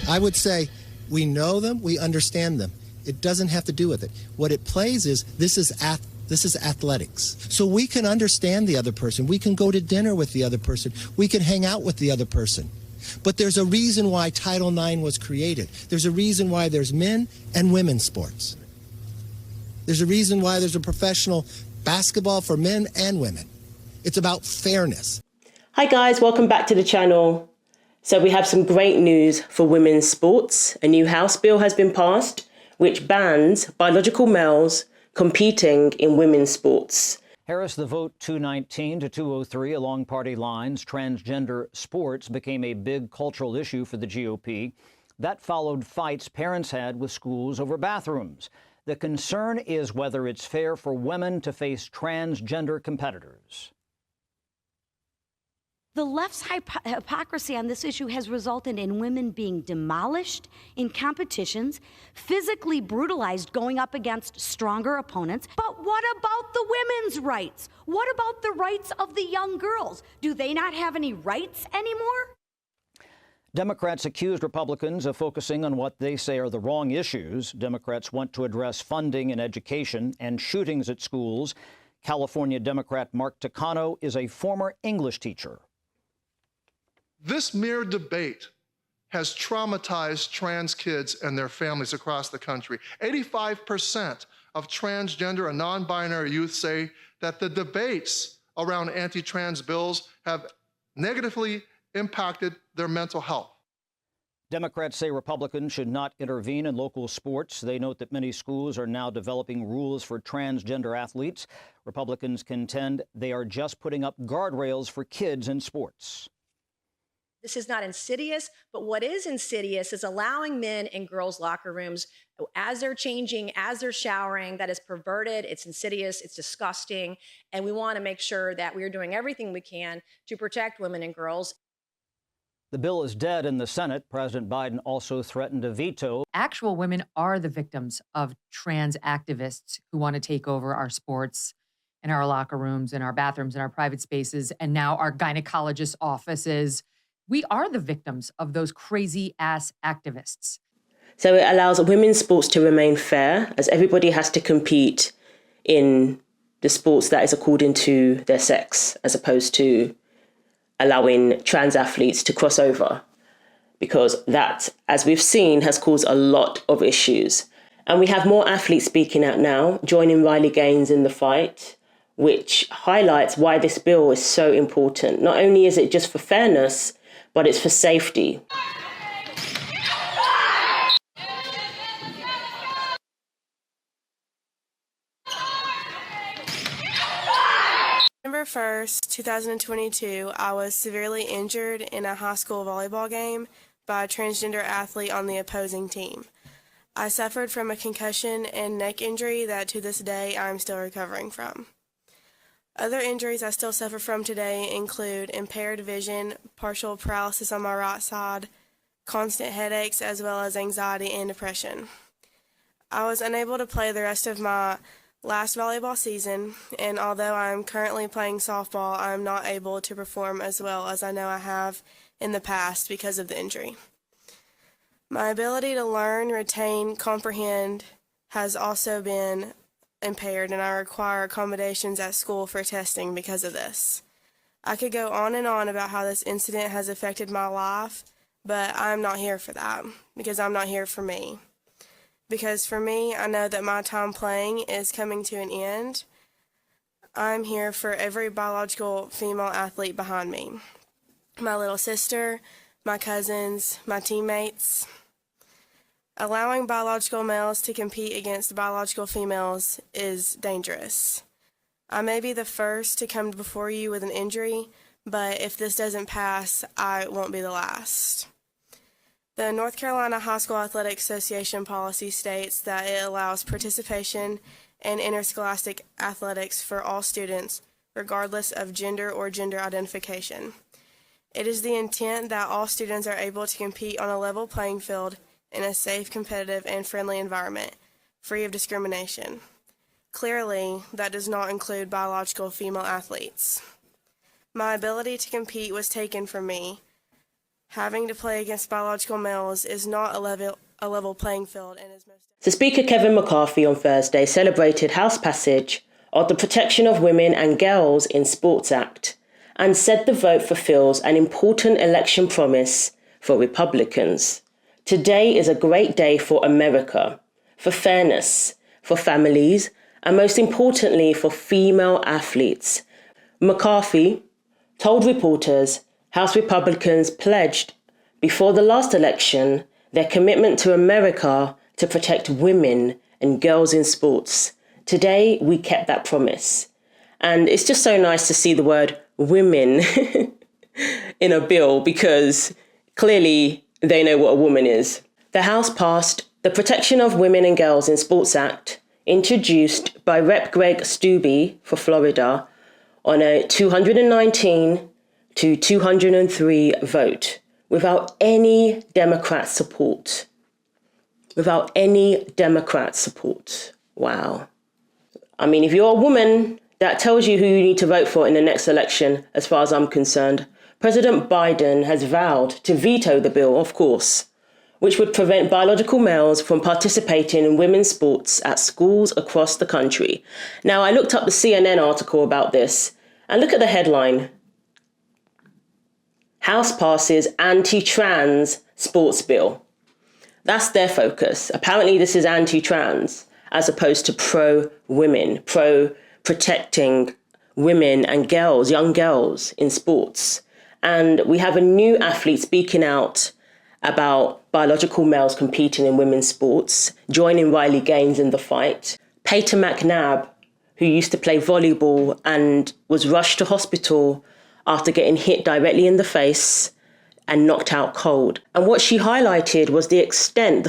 I would say we know them, we understand them. It doesn't have to do with it. What it plays is this is athletics. So we can understand the other person. We can go to dinner with the other person. We can hang out with the other person. But there's a reason why Title IX was created. There's a reason why there's men and women's sports. There's a reason why there's a professional basketball for men and women. It's about fairness. Hi guys, welcome back to the channel. So we have some great news for women's sports. A new House bill has been passed which bans biological males competing in women's sports. Harris, the vote 219 to 203 along party lines. Transgender sports became a big cultural issue for the GOP. That followed fights parents had with schools over bathrooms. The concern is whether it's fair for women to face transgender competitors. The left's hypocrisy on this issue has resulted in women being demolished in competitions, physically brutalized going up against stronger opponents. But what about the women's rights? What about the rights of the young girls? Do they not have any rights anymore? Democrats accused Republicans of focusing on what they say are the wrong issues. Democrats want to address funding in education and shootings at schools. California Democrat Mark Takano is a former English teacher. This mere debate has traumatized trans kids and their families across the country. 85% of transgender and non-binary youth say that the debates around anti-trans bills have negatively impacted their mental health. Democrats say Republicans should not intervene in local sports. They note that many schools are now developing rules for transgender athletes. Republicans contend they are just putting up guardrails for kids in sports. This is not insidious, but what is insidious is allowing men in girls' locker rooms, as they're changing, as they're showering. That is perverted, it's insidious, it's disgusting, and we want to make sure that we are doing everything we can to protect women and girls. The bill is dead in the Senate. President Biden also threatened a veto. Actual women are the victims of trans activists who want to take over our sports, in our locker rooms, in our bathrooms, in our private spaces, and now our gynecologist offices. We are the victims of those crazy-ass activists. So it allows women's sports to remain fair, as everybody has to compete in the sports that is according to their sex, as opposed to allowing trans athletes to cross over, because that, as we've seen, has caused a lot of issues. And we have more athletes speaking out now, joining Riley Gaines in the fight, which highlights why this bill is so important. Not only is it just for fairness, but it's for safety. November 1st, 2022, I was severely injured in a high school volleyball game by a transgender athlete on the opposing team. I suffered from a concussion and neck injury that to this day I'm still recovering from. Other injuries I still suffer from today include impaired vision, partial paralysis on my right side, constant headaches, as well as anxiety and depression. I was unable to play the rest of my last volleyball season, and although I am currently playing softball, I am not able to perform as well as I know I have in the past because of the injury. My ability to learn, retain, comprehend has also been impaired, and I require accommodations at school for testing because of this. I could go on and on about how this incident has affected my life, but I'm not here for that, because I'm not here for me. Because for me, I know that my time playing is coming to an end. I'm here for every biological female athlete behind me. My little sister, my cousins, my teammates. Allowing biological males to compete against biological females is dangerous. I may be the first to come before you with an injury, but if this doesn't pass, I won't be the last. The North Carolina High School Athletic Association policy states that it allows participation in interscholastic athletics for all students, regardless of gender or gender identification. It is the intent that all students are able to compete on a level playing field in a safe, competitive, and friendly environment, free of discrimination. Clearly, that does not include biological female athletes. My ability to compete was taken from me. Having to play against biological males is not a level playing field and is most... So Speaker Kevin McCarthy on Thursday celebrated House passage of the Protection of Women and Girls in Sports Act and said the vote fulfills an important election promise for Republicans. Today is a great day for America, for fairness, for families, and most importantly for female athletes. McCarthy told reporters House Republicans pledged before the last election their commitment to America to protect women and girls in sports. Today, we kept that promise. And it's just so nice to see the word women in a bill because clearly they know what a woman is. The House passed the Protection of Women and Girls in Sports Act, introduced by Rep. Greg Steube for Florida on a 219 to 203 vote without any Democrat support. Without any Democrat support. Wow. I mean, if you're a woman, that tells you who you need to vote for in the next election, as far as I'm concerned. President Biden has vowed to veto the bill, of course, which would prevent biological males from participating in women's sports at schools across the country. Now, I looked up the CNN article about this, and look at the headline. House passes anti-trans sports bill. That's their focus. Apparently, this is anti-trans, as opposed to pro-women, pro-protecting women and girls, young girls in sports. And we have a new athlete speaking out about biological males competing in women's sports, joining Riley Gaines in the fight. Payton McNabb, who used to play volleyball and was rushed to hospital after getting hit directly in the face and knocked out cold. And what she highlighted was the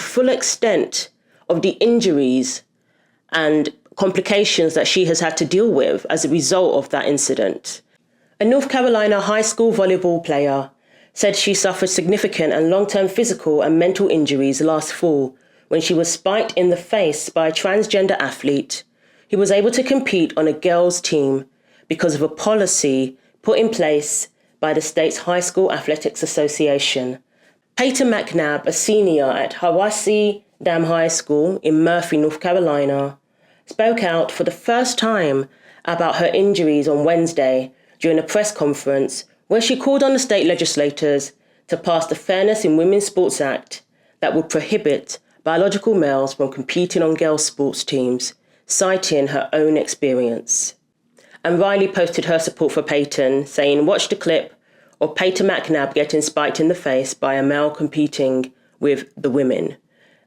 full extent of the injuries and complications that she has had to deal with as a result of that incident. A North Carolina high school volleyball player said she suffered significant and long-term physical and mental injuries last fall when she was spiked in the face by a transgender athlete who was able to compete on a girls' team because of a policy put in place by the state's High School Athletics Association. Payton McNabb, a senior at Hawassi Dam High School in Murphy, North Carolina, spoke out for the first time about her injuries on Wednesday during a press conference where she called on the state legislators to pass the Fairness in Women's Sports Act that would prohibit biological males from competing on girls' sports teams, citing her own experience. And Riley posted her support for Payton, saying, "Watch the clip of Payton McNabb getting spiked in the face by a male competing with the women.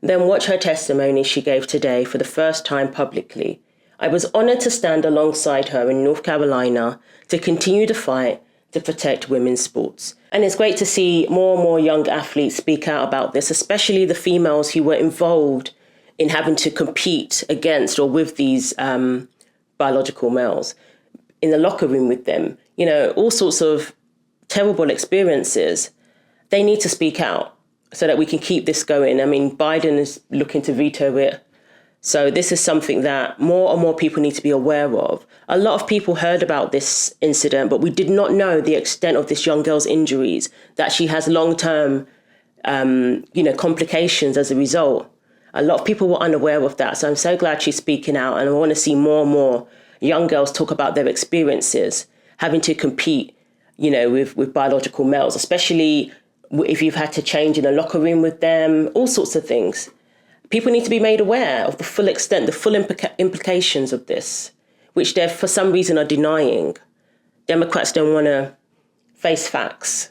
Then watch her testimony she gave today for the first time publicly. I was honored to stand alongside her in North Carolina to continue the fight to protect women's sports." And it's great to see more and more young athletes speak out about this, especially the females who were involved in having to compete against or with these biological males, in the locker room with them, all sorts of terrible experiences. They need to speak out so that we can keep this going. I mean, Biden is looking to veto it. So this is something that more and more people need to be aware of. A lot of people heard about this incident, but we did not know the extent of this young girl's injuries, that she has long-term, complications as a result. A lot of people were unaware of that. So I'm so glad she's speaking out, and I want to see more and more young girls talk about their experiences having to compete, with biological males, especially if you've had to change in a locker room with them, all sorts of things. People need to be made aware of the full extent, the full implications of this, which they, for some reason, are denying. Democrats don't want to face facts.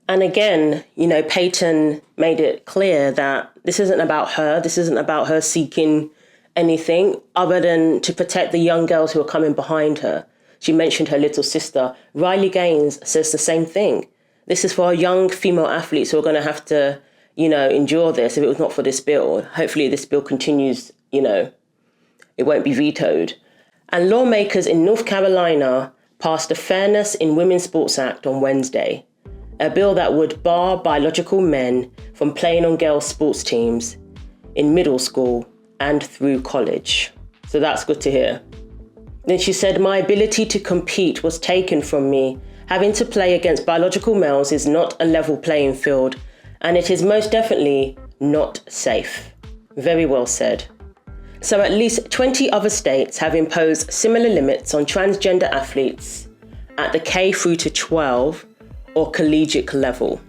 And again, Payton made it clear that this isn't about her. This isn't about her seeking anything other than to protect the young girls who are coming behind her. She mentioned her little sister. Riley Gaines says the same thing. This is for our young female athletes who are going to have to, endure this if it was not for this bill. Hopefully this bill continues, it won't be vetoed. And lawmakers in North Carolina passed the Fairness in Women's Sports Act on Wednesday, a bill that would bar biological men from playing on girls' sports teams in middle school and through college. So that's good to hear. Then she said, "My ability to compete was taken from me Having to play against biological males is not a level playing field, and it is most definitely not safe. Very well said. So at least 20 other states have imposed similar limits on transgender athletes at the K through to 12 or collegiate level.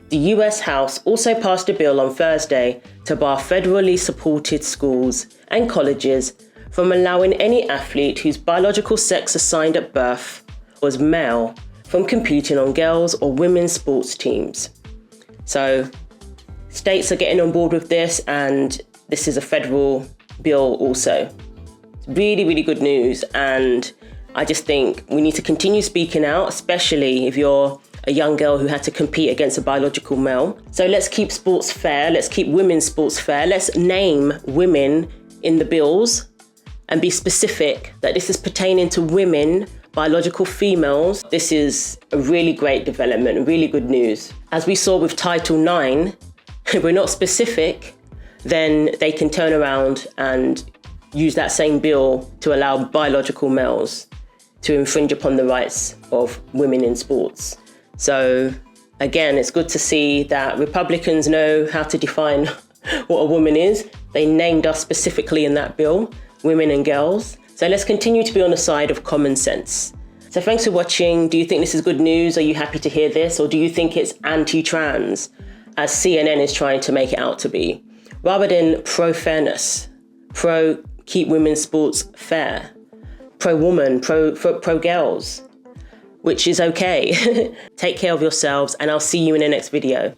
The US House also passed a bill on Thursday to bar federally supported schools and colleges from allowing any athlete whose biological sex assigned at birth was male from competing on girls' or women's sports teams. So states are getting on board with this, and this is a federal bill also. Really, really good news. And I just think we need to continue speaking out, especially if you're a young girl who had to compete against a biological male. So let's keep sports fair. Let's keep women's sports fair. Let's name women in the bills and be specific that this is pertaining to women, biological females. This is a really great development, really good news. As we saw with Title IX, if we're not specific, then they can turn around and use that same bill to allow biological males to infringe upon the rights of women in sports. So again, it's good to see that Republicans know how to define what a woman is. They named us specifically in that bill, women and girls. So let's continue to be on the side of common sense. So thanks for watching. Do you think this is good news? Are you happy to hear this? Or do you think it's anti-trans, as CNN is trying to make it out to be? Rather than pro-fairness, pro-keep women's sports fair, pro-woman, pro-girls, which is okay. Take care of yourselves, and I'll see you in the next video.